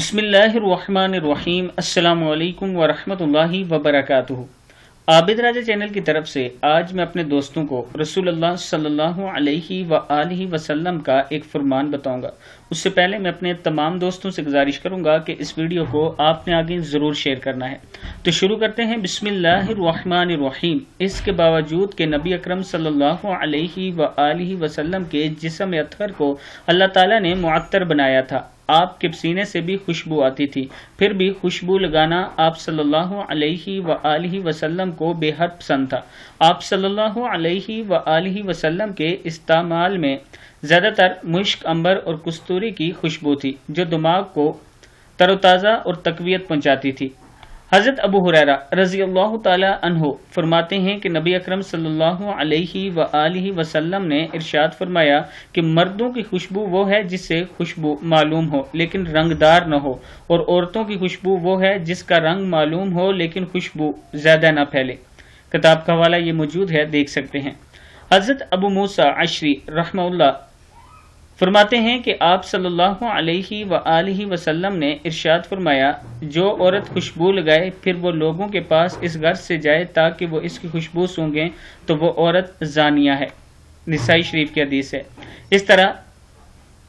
بسم اللہ الرحمن الرحیم۔ السلام علیکم ورحمۃ اللہ وبرکاتہ۔ عابد راجہ چینل کی طرف سے آج میں اپنے دوستوں کو رسول اللہ صلی اللہ علیہ وآلہ وسلم کا ایک فرمان بتاؤں گا۔ اس سے پہلے میں اپنے تمام دوستوں سے گزارش کروں گا کہ اس ویڈیو کو آپ نے آگے ضرور شیئر کرنا ہے۔ تو شروع کرتے ہیں۔ بسم اللہ الرحمن الرحیم۔ اس کے باوجود کہ نبی اکرم صلی اللہ علیہ وآلہ وسلم کے جسم اطہر کو اللہ تعالیٰ نے معطر بنایا تھا، آپ کے پسینے سے بھی خوشبو آتی تھی، پھر بھی خوشبو لگانا آپ صلی اللہ علیہ وآلہ وسلم کو بے حد پسند تھا۔ آپ صلی اللہ علیہ وآلہ وسلم کے استعمال میں زیادہ تر مشک، عنبر اور کستوری کی خوشبو تھی، جو دماغ کو تر و تازہ اور تقویت پہنچاتی تھی۔ حضرت ابو ہریرہ رضی اللہ تعالی عنہ فرماتے ہیں کہ نبی اکرم صلی اللہ علیہ وآلہ وسلم نے ارشاد فرمایا کہ مردوں کی خوشبو وہ ہے جس سے خوشبو معلوم ہو لیکن رنگدار نہ ہو، اور عورتوں کی خوشبو وہ ہے جس کا رنگ معلوم ہو لیکن خوشبو زیادہ نہ پھیلے۔ کتاب کا حوالہ یہ موجود ہے، دیکھ سکتے ہیں۔ حضرت ابو موسیٰ اشعری رحمہ اللہ فرماتے ہیں کہ آپ صلی اللہ علیہ وآلہ وسلم نے ارشاد فرمایا، جو عورت خوشبو لگائے پھر وہ لوگوں کے پاس اس گھر سے جائے تاکہ وہ اس کی خوشبو سونگیں تو وہ عورت زانیہ ہے۔ نسائی شریف کی حدیث ہے۔ اس طرح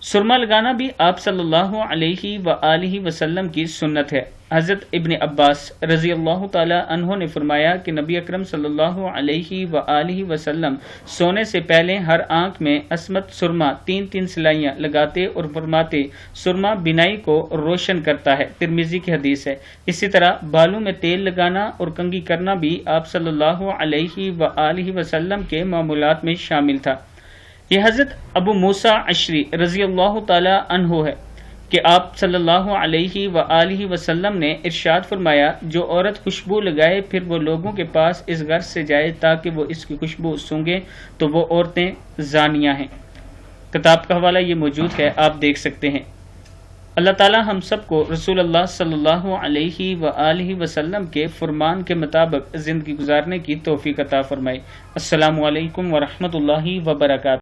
سرما لگانا بھی آپ صلی اللہ علیہ وآلہ وسلم کی سنت ہے۔ حضرت ابن عباس رضی اللہ تعالی عنہ نے فرمایا کہ نبی اکرم صلی اللہ علیہ وآلہ وسلم سونے سے پہلے ہر آنکھ میں عصمت سرما 3 سلائیاں لگاتے اور فرماتے، سرما بینائی کو روشن کرتا ہے۔ ترمذی کی حدیث ہے۔ اسی طرح بالوں میں تیل لگانا اور کنگھی کرنا بھی آپ صلی اللہ علیہ وآلہ وسلم کے معمولات میں شامل تھا۔ یہ حضرت ابو موسیٰ اشعری رضی اللہ تعالی عنہ ہے کہ آپ صلی اللہ علیہ وآلہ وسلم نے ارشاد فرمایا، جو عورت خوشبو لگائے پھر وہ لوگوں کے پاس اس گھر سے جائے تاکہ وہ اس کی خوشبو سونگیں تو وہ عورتیں زانیہ ہیں۔ کتاب کا حوالہ یہ موجود ہے، آپ دیکھ سکتے ہیں۔ اللہ تعالی ہم سب کو رسول اللہ صلی اللہ علیہ وآلہ وسلم کے فرمان کے مطابق زندگی گزارنے کی توفیق عطا فرمائے۔ السلام علیکم ورحمۃ اللہ وبرکاتہ۔